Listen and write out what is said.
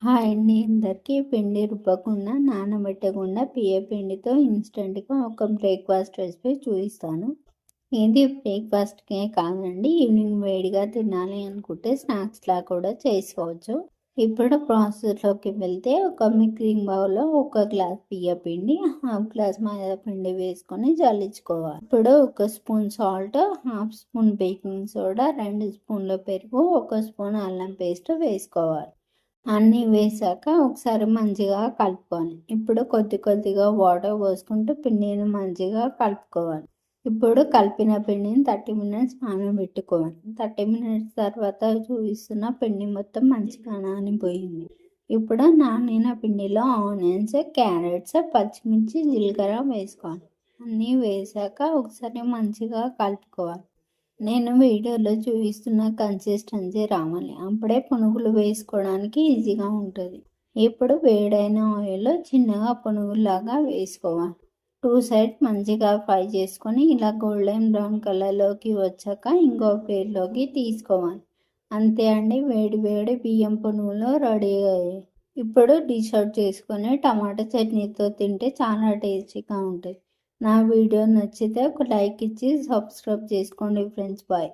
Hi అండి అందరికీ. పిండి రుబ్బకుండా నానబెట్టకుండా బియ్య పిండితో ఇన్స్టెంట్గా ఒక బ్రేక్ఫాస్ట్ రెసిపీ చూపిస్తాను. ఇది బ్రేక్ఫాస్ట్కే కాదండి, ఈవినింగ్ వేడిగా తినాలి అనుకుంటే స్నాక్స్లా కూడా చేసుకోవచ్చు. ఇప్పుడు ప్రాసెస్లోకి వెళ్తే ఒక మిక్సింగ్ బౌల్లో 1 గ్లాస్ బియ్య పిండి, హాఫ్ గ్లాస్ మైదా పిండి వేసుకొని జల్లించుకోవాలి. ఇప్పుడు 1 spoon salt, half spoon baking soda, 2 స్పూన్ల పెరుగు, 1 స్పూన్ అల్లం పేస్ట్ వేసుకోవాలి. అన్నీ వేసాక ఒకసారి మంచిగా కలుపుకోవాలి. ఇప్పుడు కొద్దిగా వాటర్ పోసుకుంటూ పిండిని మంచిగా కలుపుకోవాలి. ఇప్పుడు కలిపిన పిండిని 30 మినిట్స్ నానబెట్టుకోవాలి. 30 మినిట్స్ తర్వాత చూపిస్తున్న పిండి మొత్తం మంచిగా నానిపోయింది. ఇప్పుడు నానిన పిండిలో ఆనియన్స్, క్యారెట్స్, పచ్చిమిర్చి, జీలకర్ర వేసుకోవాలి. అన్నీ వేసాక ఒకసారి మంచిగా కలుపుకోవాలి. నేను వీడియోలో చూపిస్తున్న కన్సిస్టెన్సీ రావాలి, అప్పుడే పునుగులు వేసుకోవడానికి ఈజీగా ఉంటుంది. ఇప్పుడు వేడైన ఆయిల్లో చిన్నగా పునుగులాగా వేసుకోవాలి. 2 సైడ్స్ మంచిగా ఫ్రై చేసుకొని ఇలా గోల్డెన్ బ్రౌన్ కలర్లోకి వచ్చాక ఇంకో ప్లేట్లోకి తీసుకోవాలి. అంతే అండి, వేడి వేడి బియ్యం పునుగులు రెడీ అయ్యాయి. ఇప్పుడు డిష్ అవుట్ చేసుకొని టమాటా చట్నీతో తింటే చాలా టేస్టీగా ఉంటుంది. నా వీడియో నచ్చితే ఒక లైక్ ఇచ్చి సబ్స్క్రైబ్ చేసుకోండి ఫ్రెండ్స్. బాయ్.